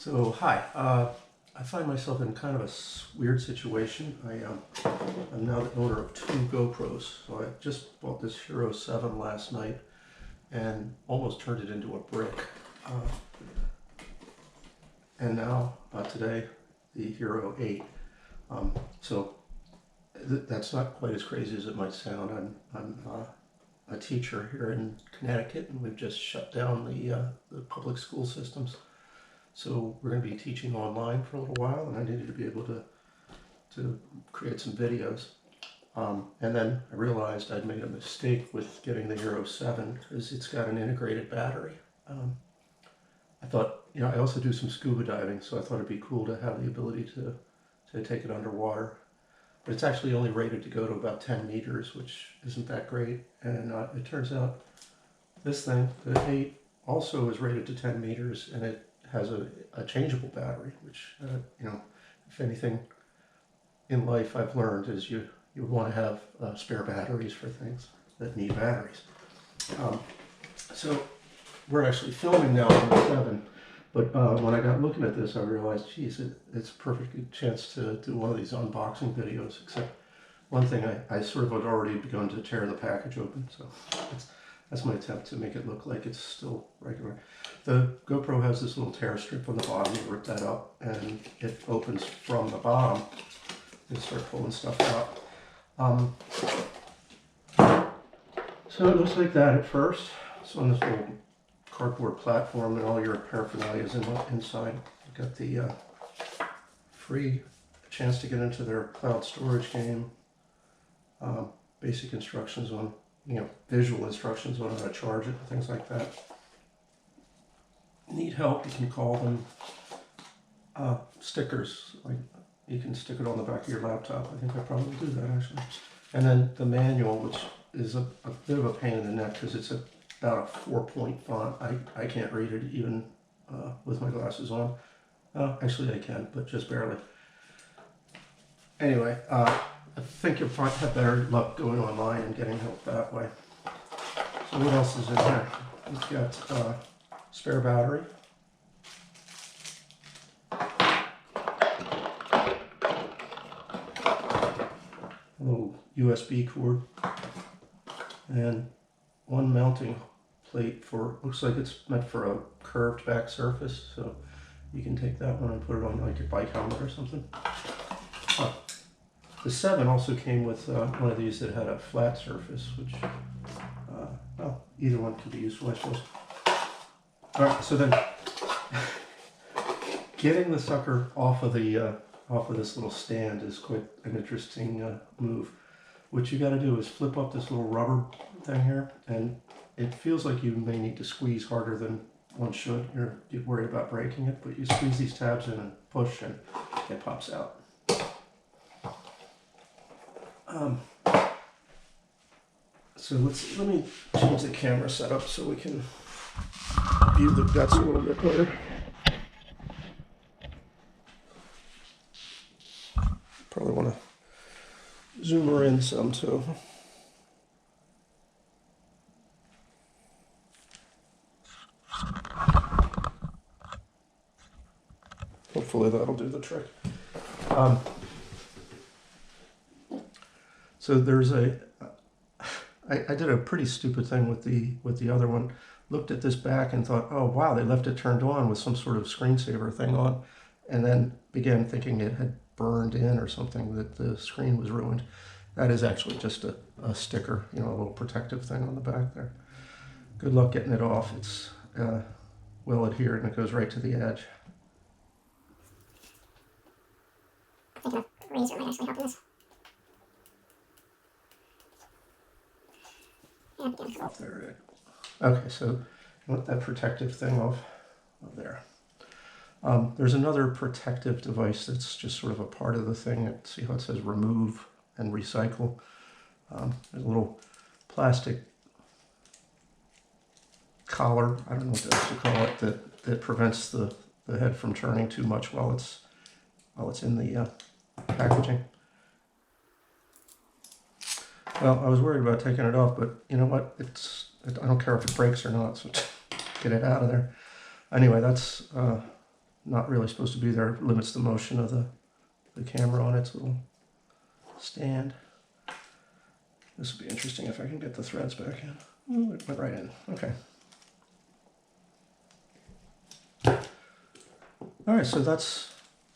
So hi, I find myself in kind of a weird situation. I'm now the owner of 2 GoPros. So I just bought this Hero 7 last night and almost turned it into a brick. And now today the Hero 8. So that's not quite as crazy as it might sound. I'm a teacher here in Connecticut, and we've just shut down the public school systems. So we're going to be teaching online for a little while, and I needed to be able to create some videos. And then I realized I'd made a mistake with getting the Hero 7 because it's got an integrated battery. I thought, I also do some scuba diving, so I thought it'd be cool to have the ability to take it underwater. But it's actually only rated to go to about 10 meters, which isn't that great. And it turns out this thing, the 8, also is rated to 10 meters, and it has a changeable battery, which, if anything in life I've learned is you want to have spare batteries for things that need batteries. So we're actually filming now on the 7, but when I got looking at this, I realized, geez, it's a perfect chance to do one of these unboxing videos, except one thing, I sort of had already begun to tear the package open, so that's my attempt to make it look like it's still regular. The GoPro has this little tear strip on the bottom. You rip that up and it opens from the bottom. You start pulling stuff out. So it looks like that at first. It's on this little cardboard platform, and all your paraphernalia is inside. You've got the free chance to get into their cloud storage game. Basic instructions on, visual instructions on how to charge it and things like that. Need help, you can call them stickers. Like, you can stick it on the back of your laptop. I think I probably will do that, actually. And then the manual, which is a bit of a pain in the neck because it's about a 4-point font. I can't read it even with my glasses on. Actually I can, but just barely. Anyway, I think you'll probably have better luck going online and getting help that way. So what else is in here? We've got spare battery. A little USB cord. And one mounting plate for, looks like it's meant for a curved back surface. So you can take that one and put it on like your bike helmet or something. The 7 also came with one of these that had a flat surface, which, well, either one could be useful, I suppose. Alright, so then, getting the sucker off of this little stand is quite an interesting move. What you got to do is flip up this little rubber thing here, and it feels like you may need to squeeze harder than one should. You're worried about breaking it, but you squeeze these tabs in and push, and it pops out. So let me change the camera setup so we can view the guts a little bit better. Probably want to zoom her in some too. Hopefully that'll do the trick. So there's I did a pretty stupid thing with the other one. Looked at this back and thought, oh wow, they left it turned on with some sort of screensaver thing on, and then began thinking it had burned in or something, that the screen was ruined. That is actually just a sticker, a little protective thing on the back there. Good luck getting it off. It's well adhered and it goes right to the edge. I think a razor might actually help in this. There. Okay, so you want that protective thing off of there. There's another protective device that's just sort of a part of the thing. See how it says remove and recycle? There's a little plastic collar, I don't know what else to call it, that prevents the head from turning too much while it's in the packaging. Well, I was worried about taking it off, but you know what? I don't care if it breaks or not, so get it out of there. Anyway, that's not really supposed to be there. It limits the motion of the camera on its little stand. This will be interesting if I can get the threads back in. Oh, it went right in. Okay. All right, so that's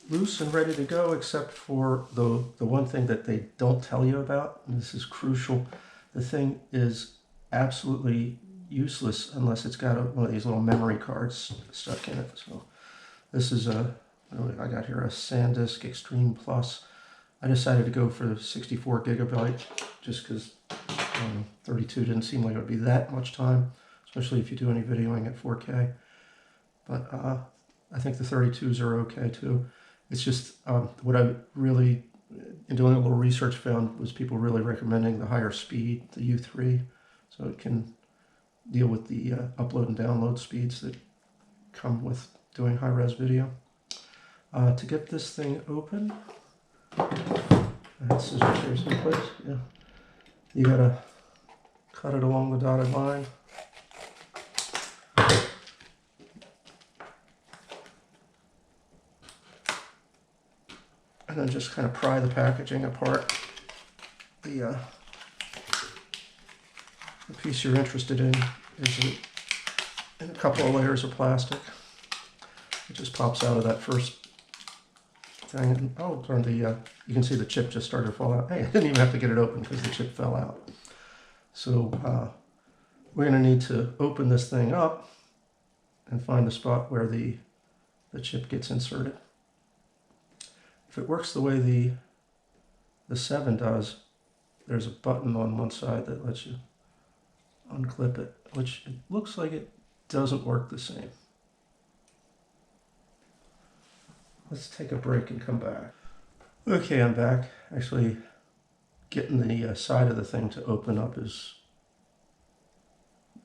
loose and ready to go, except for the one thing that they don't tell you about, and this is crucial. The thing is absolutely useless unless it's got one of these little memory cards stuck in it. So this is I got here a SanDisk Extreme Plus. I decided to go for the 64 gigabyte just because 32 didn't seem like it would be that much time, especially if you do any videoing at 4K. But I think the 32s are okay too. It's just what I really, in doing a little research, found was people really recommending the higher speed, the U3, so it can deal with the upload and download speeds that come with doing high-res video. To get this thing open, scissors here someplace. Yeah, you gotta cut it along the dotted line. And then just kind of pry the packaging apart. The piece you're interested in is in a couple of layers of plastic. It just pops out of that first thing. And, oh, you can see the chip just started to fall out. Hey, I didn't even have to get it open because the chip fell out. So we're going to need to open this thing up and find the spot where the chip gets inserted. If it works the way the 7 does, there's a button on one side that lets you unclip it, which it looks like it doesn't work the same. Let's take a break and come back. Okay, I'm back. Actually, getting the side of the thing to open up is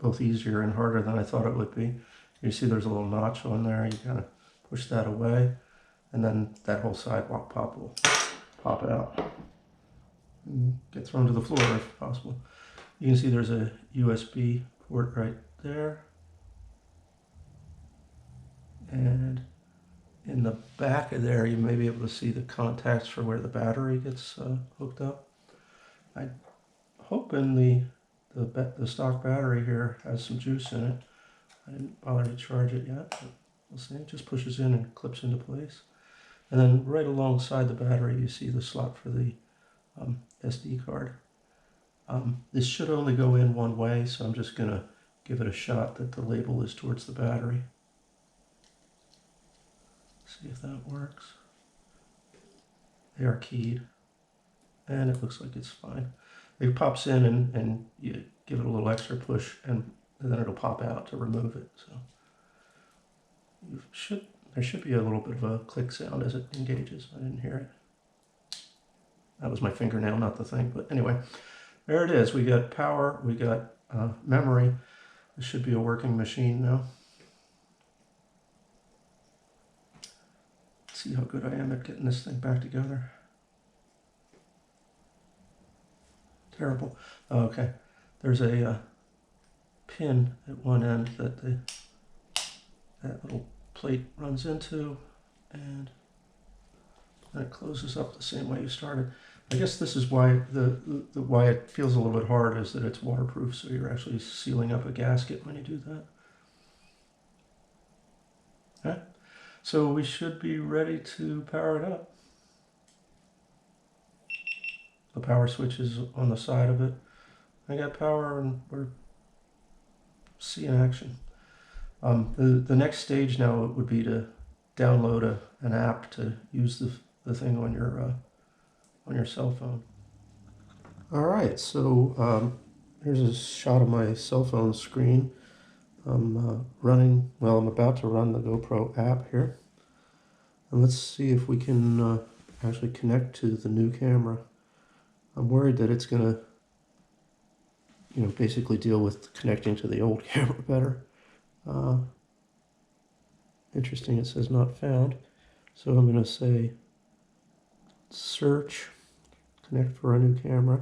both easier and harder than I thought it would be. You see there's a little notch on there. You kind of push that away, and then that whole sidewalk pop will pop out and get thrown to the floor if possible. You can see there's a USB port right there. And in the back of there, you may be able to see the contacts for where the battery gets hooked up. I hope the stock battery here has some juice in it. I didn't bother to charge it yet, but we'll see. It just pushes in and clips into place. And then right alongside the battery, you see the slot for the SD card. This should only go in one way, so I'm just going to give it a shot that the label is towards the battery. See if that works. They are keyed, and it looks like it's fine. It pops in and you give it a little extra push, and then it'll pop out to remove it. So there should be a little bit of a click sound as it engages. I didn't hear it. That was my fingernail, not the thing. But anyway, there it is. We got power, we got memory. This should be a working machine now. Let's see how good I am at getting this thing back together. Terrible. Oh, okay. There's a pin at one end that that little plate runs into, and then it closes up the same way you started. I guess this is why why it feels a little bit hard, is that it's waterproof, so you're actually sealing up a gasket when you do that. Okay. So we should be ready to power it up. The power switch is on the side of it. I got power and we're seeing action. The next stage now would be to download an app to use the thing on your cell phone. All right, so here's a shot of my cell phone screen. I'm about to run the GoPro app here. And let's see if we can actually connect to the new camera. I'm worried that it's gonna, basically deal with connecting to the old camera better. Interesting, it says not found. So I'm gonna say search, connect for a new camera.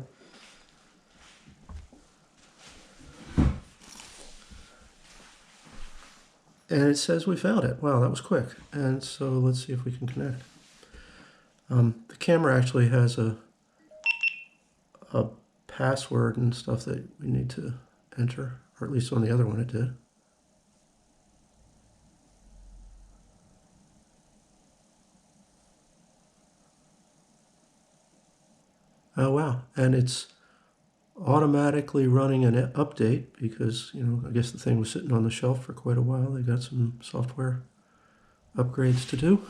And it says we found it. Wow, that was quick. And so let's see if we can connect. The camera actually has a password and stuff that we need to enter, or at least on the other one it did. Oh wow, and it's automatically running an update because, you know, I guess the thing was sitting on the shelf for quite a while. They got some software upgrades to do.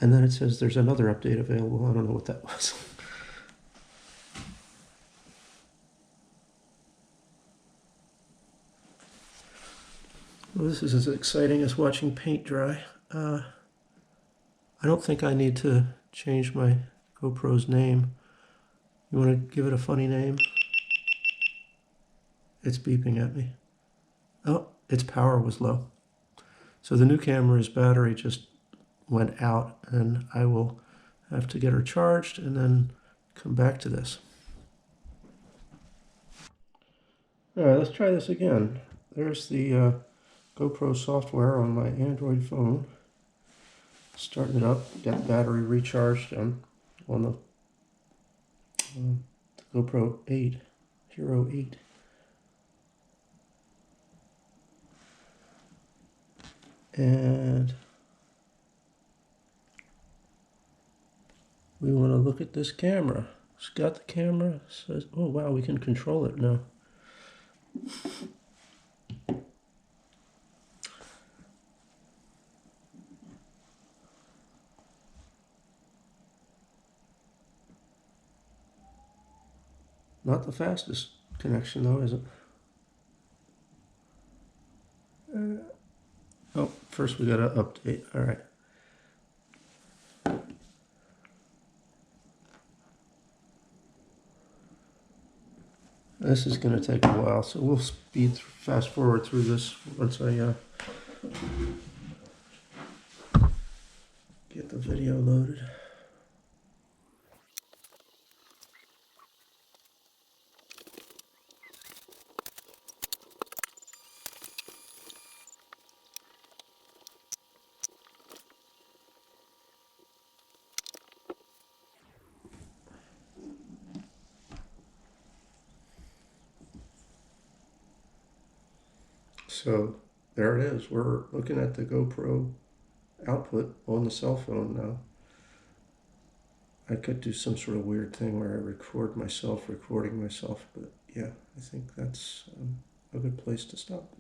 And then it says there's another update available. I don't know what that was. Well, this is as exciting as watching paint dry. I don't think I need to change my GoPro's name. You want to give it a funny name? It's beeping at me. Oh, its power was low. So the new camera's battery just went out, and I will have to get her charged and then come back to this. All right, let's try this again. There's the GoPro software on my Android phone. Starting it up, get the battery recharged on the GoPro 8, Hero 8. And we want to look at this camera. It's got the camera. It says, oh wow, we can control it now. Not the fastest connection though, is it? Oh, first we got to update. All right. This is going to take a while, so we'll fast forward through this once I get the video loaded. So there it is. We're looking at the GoPro output on the cell phone now. I could do some sort of weird thing where I record myself recording myself, but yeah, I think that's a good place to stop.